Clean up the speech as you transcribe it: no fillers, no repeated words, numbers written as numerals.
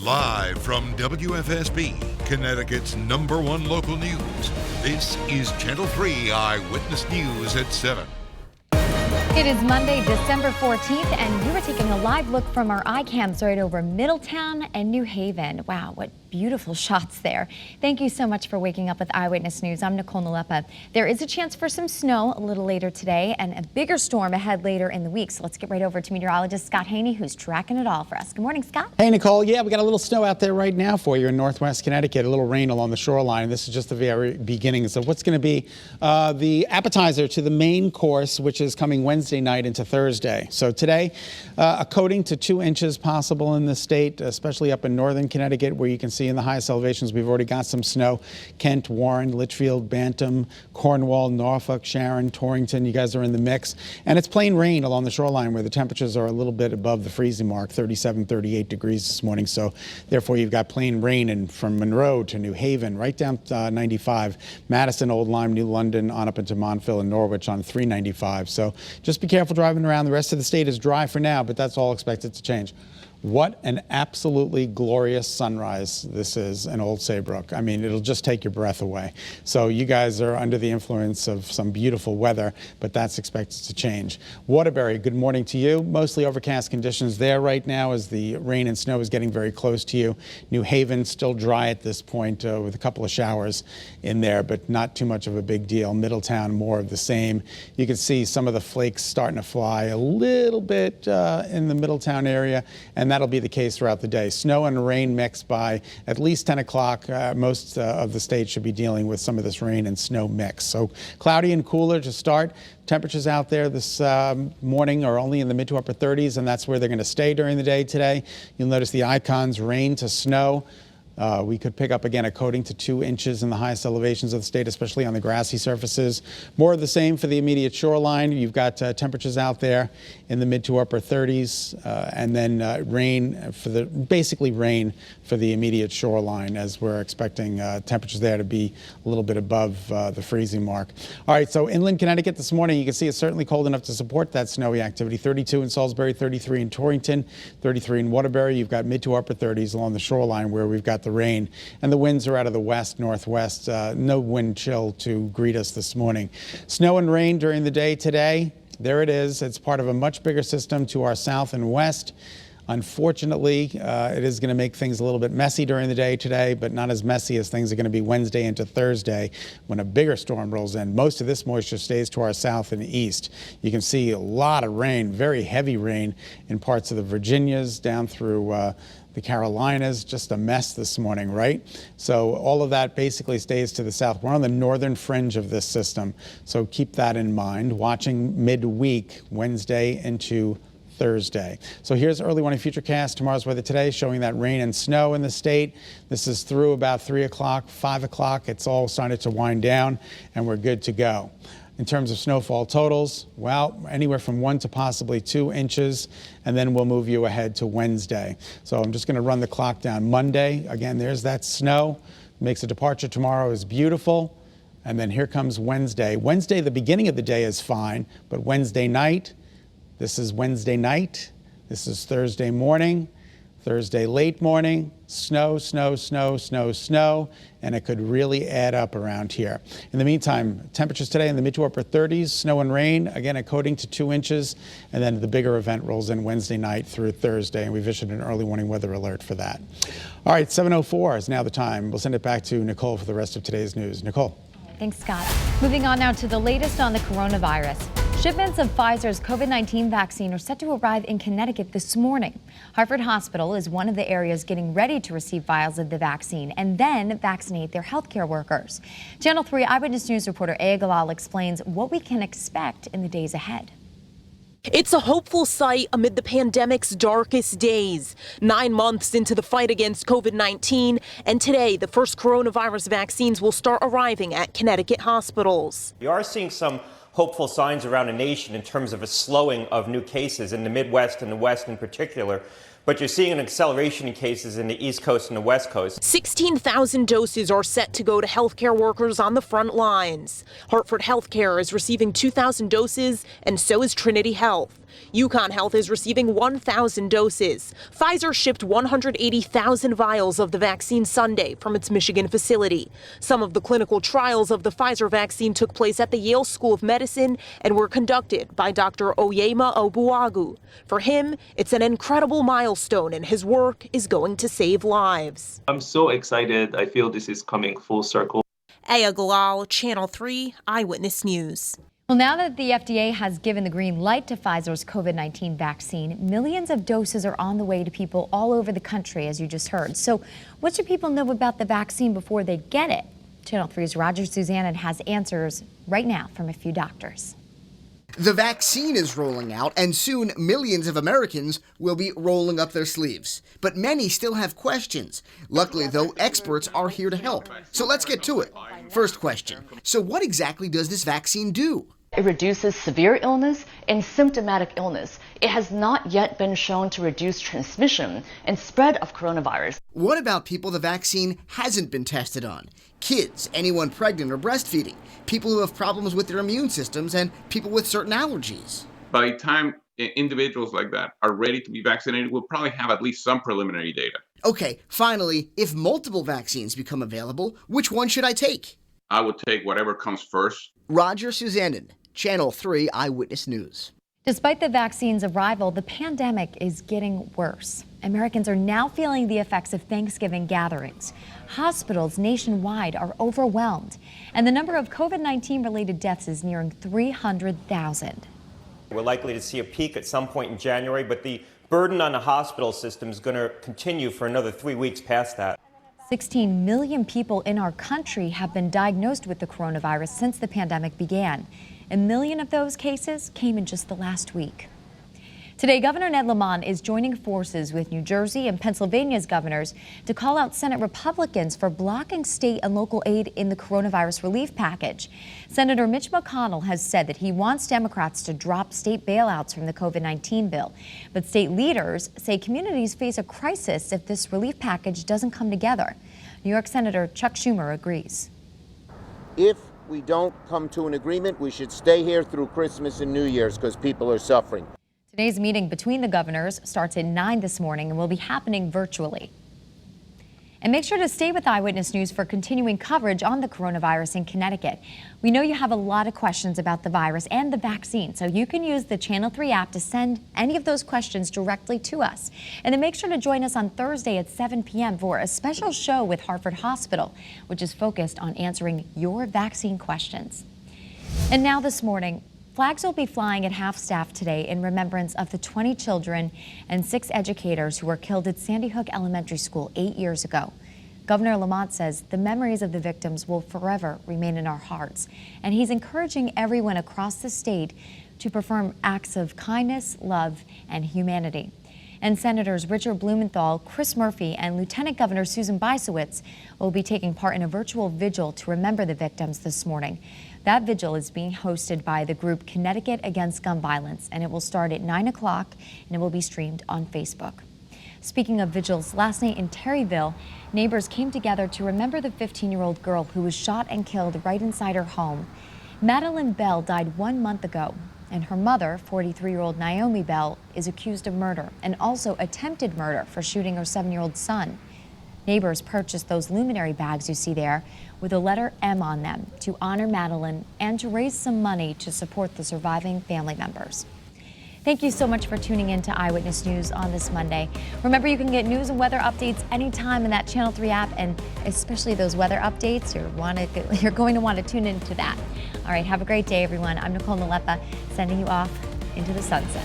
Live from WFSB, Connecticut's #1 local news, this is Channel 3 Eyewitness News at 7. It is Monday, December 14th, and you are taking a live look from our iCams right over Middletown and New Haven. Wow, what beautiful shots there. Thank you so much for waking up with Eyewitness News. I'm Nicole Nalepa. There is a chance for some snow a little later today and a bigger storm ahead later in the week. So let's get right over to meteorologist Scot Haney, who's tracking it all for us. Good morning, Scott. Hey, Nicole. Yeah, we got a little snow out there right now for you in northwest Connecticut, a little rain along the shoreline. This is just the very beginnings of what's going to be the appetizer to the main course, which is coming Wednesday night into Thursday. So today, a coating to 2 inches possible in the state, especially up in northern Connecticut, where you can see in the highest elevations we've already got some snow. Kent, Warren, Litchfield, Bantam, Cornwall, Norfolk, Sharon, Torrington, you guys are in the mix. And it's plain rain along the shoreline where the temperatures are a little bit above the freezing mark, 37, 38 degrees this morning. So therefore you've got plain rain and from Monroe to New Haven, right down 95, Madison, Old Lyme, New London, on up into Montville and Norwich on 395. So just be careful driving around. The rest of the state is dry for now, but that's all expected to change. What an absolutely glorious sunrise this is in Old Saybrook. I mean, it'll just take your breath away. So you guys are under the influence of some beautiful weather, but that's expected to change. Waterbury, good morning to you. Mostly overcast conditions there right now as the rain and snow is getting very close to you. New Haven still dry at this point with a couple of showers in there, but not too much of a big deal. Middletown, more of the same. You can see some of the flakes starting to fly a little bit in the Middletown area, and that'll be the case throughout the day. Snow and rain mixed by at least 10 o'clock. Most of the state should be dealing with some of this rain and snow mix. So cloudy and cooler to start. Temperatures out there this morning are only in the mid to upper 30s, and that's where they're going to stay during the day today. You'll notice the icons, rain to snow. We could pick up again a coating to 2 inches in the highest elevations of the state, especially on the grassy surfaces. More of the same for the immediate shoreline. You've got temperatures out there in the mid to upper 30s, and then rain for basically rain for the immediate shoreline, as we're expecting temperatures there to be a little bit above the freezing mark. All right, so inland Connecticut this morning, you can see it's certainly cold enough to support that snowy activity. 32 in Salisbury, 33 in Torrington, 33 in Waterbury. You've got mid to upper 30s along the shoreline where we've got the rain, and the winds are out of the west, northwest. No wind chill to greet us this morning. Snow and rain during the day today. There it is. It's part of a much bigger system to our south and west. Unfortunately, it is going to make things a little bit messy during the day today, but not as messy as things are going to be Wednesday into Thursday when a bigger storm rolls in. Most of this moisture stays to our south and east. You can see a lot of rain, very heavy rain in parts of the Virginias down through the Carolinas. Just a mess this morning, right? So all of that basically stays to the south. We're on the northern fringe of this system, so keep that in mind. Watching midweek, Wednesday into Thursday. So here's early warning futurecast. Tomorrow's weather today showing that rain and snow in the state. This is through about 3 o'clock, 5 o'clock. It's all started to wind down and we're good to go. In terms of snowfall totals, well, anywhere from 1 to possibly 2 inches, and then we'll move you ahead to Wednesday. So I'm just going to run the clock down. Monday, again, there's that snow. Makes a departure tomorrow is beautiful. And then here comes Wednesday. Wednesday, the beginning of the day is fine, but Wednesday night, this is Wednesday night. This is Thursday morning, Thursday late morning, snow, snow, snow, snow, snow, and it could really add up around here. In the meantime, temperatures today in the mid to upper 30s, snow and rain, again, a coating to 2 inches, and then the bigger event rolls in Wednesday night through Thursday, and we've issued an early warning weather alert for that. All right, 7:04 is now the time. We'll send it back to Nicole for the rest of today's news. Nicole. Thanks, Scott. Moving on now to the latest on the coronavirus. Shipments of Pfizer's COVID-19 vaccine are set to arrive in Connecticut this morning. Hartford Hospital is one of the areas getting ready to receive vials of the vaccine and then vaccinate their healthcare workers. Channel 3 Eyewitness News reporter Aya Galal explains what we can expect in the days ahead. It's a hopeful sight amid the pandemic's darkest days. 9 months into the fight against COVID-19, and today the first coronavirus vaccines will start arriving at Connecticut hospitals. We are seeing some hopeful signs around the nation in terms of a slowing of new cases in the Midwest and the West in particular. But you're seeing an acceleration in cases in the East Coast and the West Coast. 16,000 doses are set to go to healthcare workers on the front lines. Hartford Healthcare is receiving 2,000 doses, and so is Trinity Health. UConn Health is receiving 1,000 doses. Pfizer shipped 180,000 vials of the vaccine Sunday from its Michigan facility. Some of the clinical trials of the Pfizer vaccine took place at the Yale School of Medicine and were conducted by Dr. Oyema Obuagu. For him, it's an incredible milestone, and his work is going to save lives. I'm so excited. I feel this is coming full circle. Aya Galal, Channel 3, Eyewitness News. Well, now that the FDA has given the green light to Pfizer's COVID-19 vaccine, millions of doses are on the way to people all over the country, as you just heard. So what should people know about the vaccine before they get it? Channel 3's Roger Suzanne has answers right now from a few doctors. The vaccine is rolling out, and soon millions of Americans will be rolling up their sleeves. But many still have questions. Luckily, though, experts are here to help. So let's get to it. First question. So what exactly does this vaccine do? It reduces severe illness and symptomatic illness. It has not yet been shown to reduce transmission and spread of coronavirus. What about people the vaccine hasn't been tested on? Kids, anyone pregnant or breastfeeding, people who have problems with their immune systems, and people with certain allergies. By the time individuals like that are ready to be vaccinated, we'll probably have at least some preliminary data. Okay, finally, if multiple vaccines become available, which one should I take? I would take whatever comes first. Roger Suzanne, Channel 3 Eyewitness News. Despite the vaccine's arrival, the pandemic is getting worse. Americans are now feeling the effects of Thanksgiving gatherings. Hospitals nationwide are overwhelmed, and the number of COVID-19 related deaths is nearing 300,000. We're likely to see a peak at some point in January, but the burden on the hospital system is going to continue for another 3 weeks past that. 16 million people in our country have been diagnosed with the coronavirus since the pandemic began. 1 million of those cases came in just the last week. Today, Governor Ned Lamont is joining forces with New Jersey and Pennsylvania's governors to call out Senate Republicans for blocking state and local aid in the coronavirus relief package. Senator Mitch McConnell has said that he wants Democrats to drop state bailouts from the COVID-19 bill. But state leaders say communities face a crisis if this relief package doesn't come together. New York Senator Chuck Schumer agrees. If we don't come to an agreement, we should stay here through Christmas and New Year's because people are suffering. Today's meeting between the governors starts at 9 this morning and will be happening virtually. And make sure to stay with Eyewitness News for continuing coverage on the coronavirus in Connecticut. We know you have a lot of questions about the virus and the vaccine, so you can use the Channel 3 app to send any of those questions directly to us. And then make sure to join us on Thursday at 7 p.m. for a special show with Hartford Hospital, which is focused on answering your vaccine questions. And now this morning, flags will be flying at half-staff today in remembrance of the 20 children and 6 educators who were killed at Sandy Hook Elementary School 8 years ago. Governor Lamont says the memories of the victims will forever remain in our hearts, and he's encouraging everyone across the state to perform acts of kindness, love, and humanity. And Senators Richard Blumenthal, Chris Murphy, and Lieutenant Governor Susan Bysowitz will be taking part in a virtual vigil to remember the victims this morning. That vigil is being hosted by the group Connecticut Against Gun Violence, and it will start at 9 o'clock, and it will be streamed on Facebook. Speaking of vigils, last night in Terryville, neighbors came together to remember the 15-year-old girl who was shot and killed right inside her home. Madeline Bell died 1 month ago, and her mother, 43-year-old Naomi Bell, is accused of murder and also attempted murder for shooting her 7-year-old son. Neighbors purchased those luminary bags you see there with a letter M on them to honor Madeline and to raise some money to support the surviving family members. Thank you so much for tuning in to Eyewitness News on this Monday. Remember, you can get news and weather updates anytime in that Channel 3 app, and especially those weather updates, you're going to want to tune into that. All right, have a great day, everyone. I'm Nicole Nalepa, sending you off into the sunset.